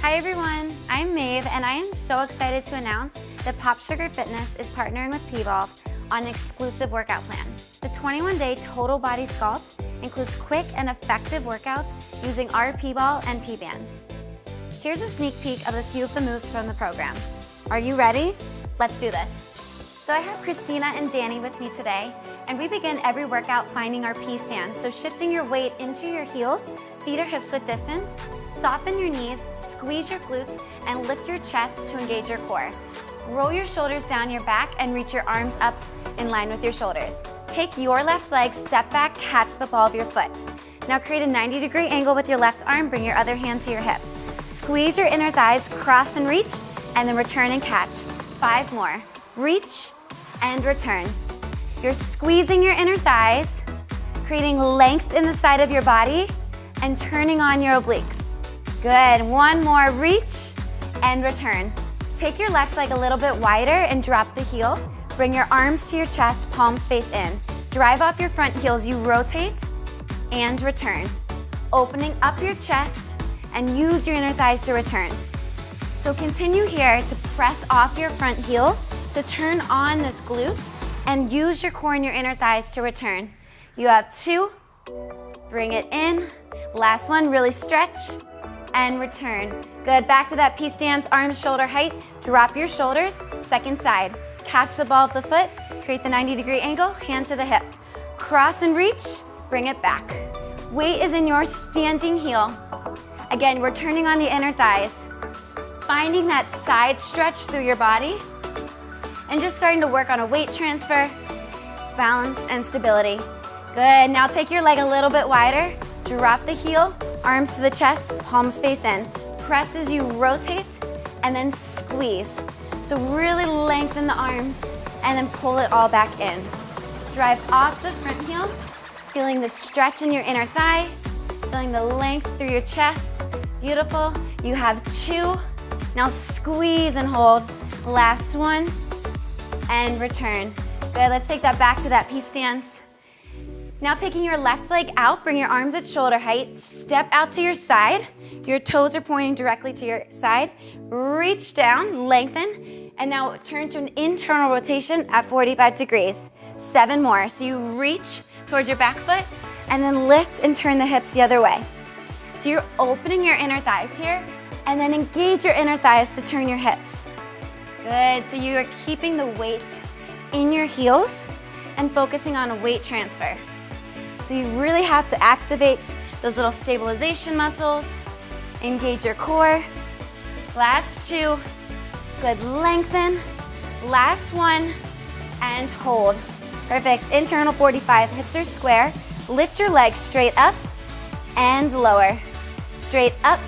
Hi everyone, I'm Maeve and I am so excited to announce that Pop Sugar Fitness is partnering with P.volve on an exclusive workout plan. The 21-day total body sculpt includes quick and effective workouts using our P-ball and P-band. Here's a sneak peek of a few of the moves from the program. Are you ready? Let's do this. So I have Christina and Danny with me today, and we begin every workout finding our P-stand. So shifting your weight into your heels, feet or hips with distance, soften your knees, squeeze your glutes, and lift your chest to engage your core. Roll your shoulders down your back and reach your arms up in line with your shoulders. Take your left leg, step back, catch the ball of your foot. Now create a 90-degree angle with your left arm, bring your other hand to your hip. Squeeze your inner thighs, cross and reach, and then return and catch. 5 more. Reach and return. You're squeezing your inner thighs, creating length in the side of your body, and turning on your obliques. Good, 1 more, reach and return. Take your left leg a little bit wider and drop the heel. Bring your arms to your chest, palms face in. Drive off your front heels, you rotate and return. Opening up your chest and use your inner thighs to return. So continue here to press off your front heel to turn on this glute and use your core and your inner thighs to return. You have 2, bring it in. Last one, really stretch and return. Good, back to that P-stance, arms shoulder height. Drop your shoulders, second side. Catch the ball of the foot, create the 90-degree angle, hand to the hip. Cross and reach, bring it back. Weight is in your standing heel. Again, we're turning on the inner thighs. Finding that side stretch through your body and just starting to work on a weight transfer, balance, and stability. Good, now take your leg a little bit wider, drop the heel, arms to the chest, palms face in. Press as you rotate and then squeeze. So really lengthen the arms and then pull it all back in. Drive off the front heel, feeling the stretch in your inner thigh, feeling the length through your chest. Beautiful, you have 2. Now squeeze and hold. Last one, and return. Good, let's take that back to that P-stance. Now taking your left leg out, bring your arms at shoulder height, step out to your side. Your toes are pointing directly to your side. Reach down, lengthen, and now turn to an internal rotation at 45 degrees. 7 more, so you reach towards your back foot, and then lift and turn the hips the other way. So you're opening your inner thighs here, and then engage your inner thighs to turn your hips. Good, so you are keeping the weight in your heels and focusing on a weight transfer. So you really have to activate those little stabilization muscles, engage your core. Last 2, good, lengthen. Last 1, and hold. Perfect, internal 45, hips are square. Lift your legs straight up and lower. Straight up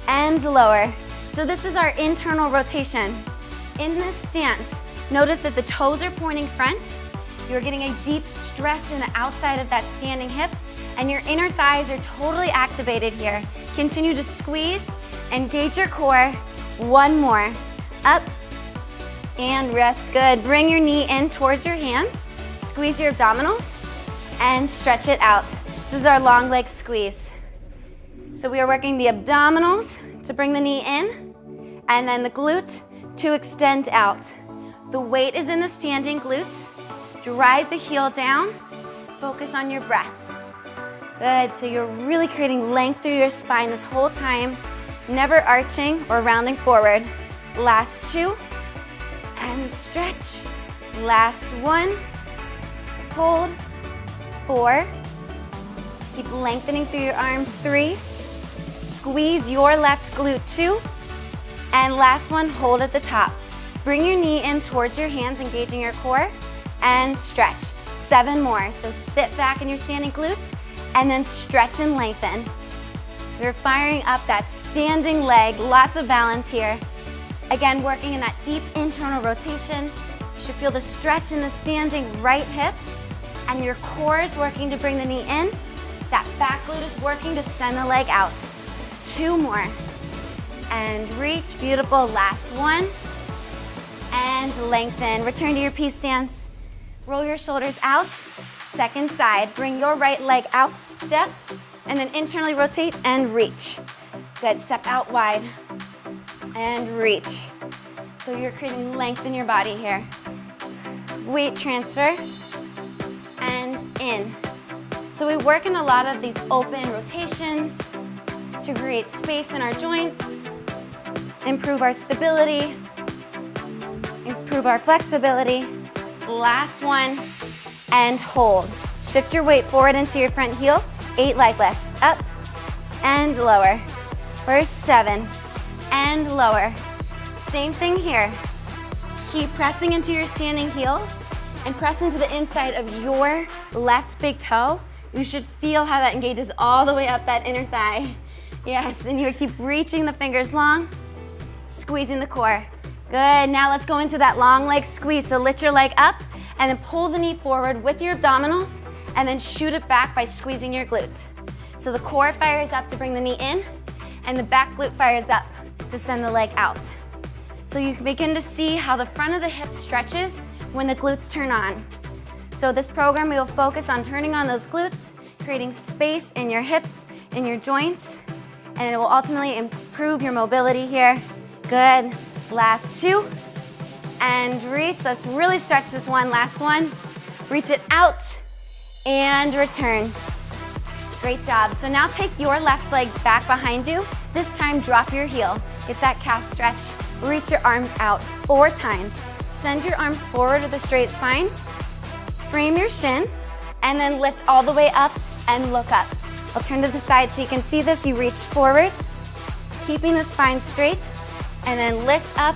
and lower. So this is our internal rotation. In this stance, notice that the toes are pointing front. You're getting a deep stretch in the outside of that standing hip, and your inner thighs are totally activated here. Continue to squeeze, engage your core. 1 more. Up and rest. Good. Bring your knee in towards your hands. Squeeze your abdominals and stretch it out. This is our long leg squeeze. So we are working the abdominals to bring the knee in, and then the glute to extend out. The weight is in the standing glute. Drive the heel down. Focus on your breath. Good, so you're really creating length through your spine this whole time, never arching or rounding forward. Last 2, and stretch. Last 1, hold. 4, keep lengthening through your arms. 3, squeeze your left glute. 2, and last 1, hold at the top. Bring your knee in towards your hands, engaging your core, and stretch. 7 more, so sit back in your standing glutes, and then stretch and lengthen. We're firing up that standing leg, lots of balance here. Again, working in that deep internal rotation. You should feel the stretch in the standing right hip, and your core is working to bring the knee in. That back glute is working to send the leg out. 2 more. And reach, beautiful, last 1. And lengthen, return to your P-stance. Roll your shoulders out, second side. Bring your right leg out, step, and then internally rotate and reach. Good, step out wide and reach. So you're creating length in your body here. Weight transfer and in. So we work in a lot of these open rotations to create space in our joints, improve our stability, improve our flexibility. Last one, and hold. Shift your weight forward into your front heel, 8 leg lifts, up and lower. For 7, and lower. Same thing here. Keep pressing into your standing heel and press into the inside of your left big toe. You should feel how that engages all the way up that inner thigh. Yes, and you keep reaching the fingers long, squeezing the core. Good, now let's go into that long leg squeeze. So lift your leg up and then pull the knee forward with your abdominals and then shoot it back by squeezing your glute. So the core fires up to bring the knee in and the back glute fires up to send the leg out. So you can begin to see how the front of the hip stretches when the glutes turn on. So this program, we will focus on turning on those glutes, creating space in your hips, in your joints, and it will ultimately improve your mobility here. Good, last 2, and reach. Let's really stretch this one, last one. Reach it out, and return. Great job. So now take your left leg back behind you. This time, drop your heel. Get that calf stretch. Reach your arms out 4 times. Send your arms forward with a straight spine. Frame your shin, and then lift all the way up and look up. I'll turn to the side so you can see this. You reach forward, keeping the spine straight, and then lift up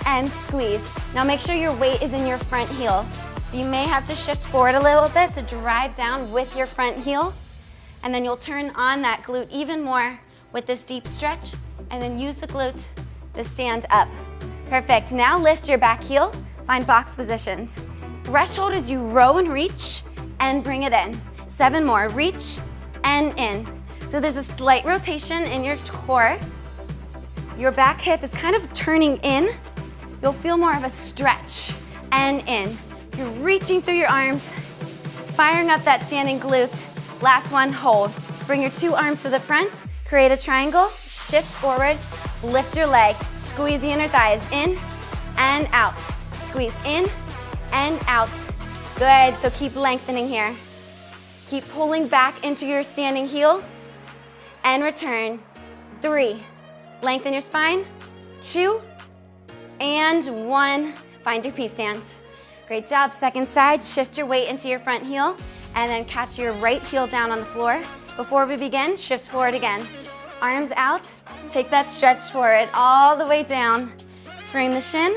and squeeze. Now make sure your weight is in your front heel. So you may have to shift forward a little bit to drive down with your front heel, and then you'll turn on that glute even more with this deep stretch, and then use the glute to stand up. Perfect. Now lift your back heel, find box positions. Threshold is you row and reach and bring it in. 7 more, reach and in. So there's a slight rotation in your core. Your back hip is kind of turning in. You'll feel more of a stretch and in. You're reaching through your arms, firing up that standing glute. Last one, hold. Bring your 2 arms to the front, create a triangle, shift forward, lift your leg, squeeze the inner thighs in and out. Squeeze in and out. Good, so keep lengthening here. Keep pulling back into your standing heel and return. 3, lengthen your spine. 2, and 1. Find your P-stance. Great job. Second side, shift your weight into your front heel and then catch your right heel down on the floor. Before we begin, shift forward again. Arms out, take that stretch forward all the way down. Frame the shin,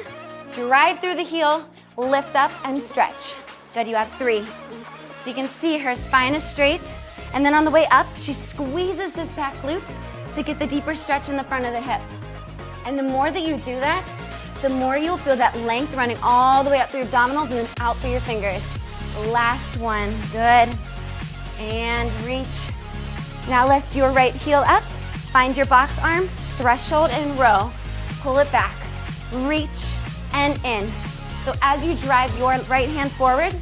drive through the heel, lift up and stretch. Good, you have 3. So you can see her spine is straight, and then on the way up, she squeezes this back glute to get the deeper stretch in the front of the hip. And the more that you do that, the more you'll feel that length running all the way up through your abdominals and then out through your fingers. Last one, good. And reach. Now lift your right heel up, find your box arm, threshold and row. Pull it back, reach and in. So as you drive your right hand forward,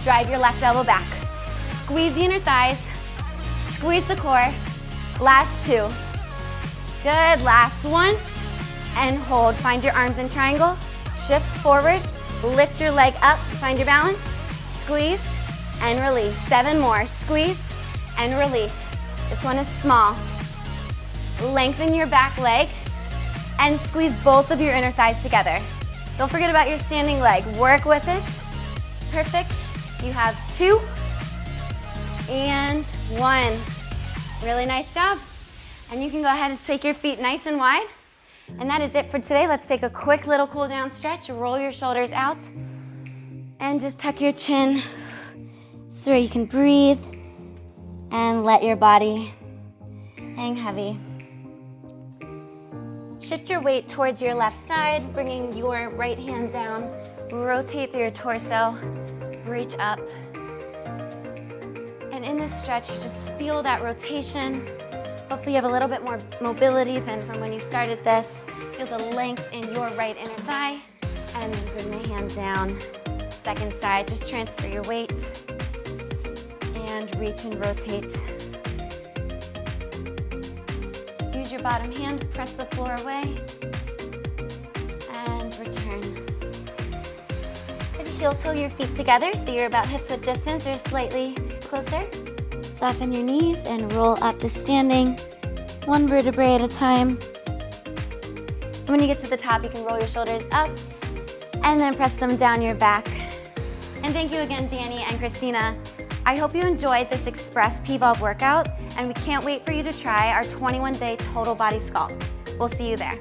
drive your left elbow back. Squeeze the inner thighs, squeeze the core. Last 2. Good, last one. And hold, find your arms in triangle, shift forward, lift your leg up, find your balance, squeeze and release. 7 more, squeeze and release. This one is small. Lengthen your back leg and squeeze both of your inner thighs together. Don't forget about your standing leg, work with it. Perfect, you have 2 and 1. Really nice job. And you can go ahead and take your feet nice and wide. And that is it for today. Let's take a quick little cool down stretch. Roll your shoulders out and just tuck your chin so you can breathe and let your body hang heavy. Shift your weight towards your left side, bringing your right hand down. Rotate through your torso, reach up. And in this stretch, just feel that rotation. Hopefully you have a little bit more mobility than from when you started this. Feel the length in your right inner thigh. And then bring the hand down. Second side, just transfer your weight. And reach and rotate. Use your bottom hand, press the floor away, and return. And heel toe your feet together so you're about hip-width distance or slightly closer. Soften your knees and roll up to standing, one vertebrae at a time. And when you get to the top, you can roll your shoulders up and then press them down your back. And thank you again, Danny and Christina. I hope you enjoyed this Express P.volve workout, and we can't wait for you to try our 21-day total body sculpt. We'll see you there.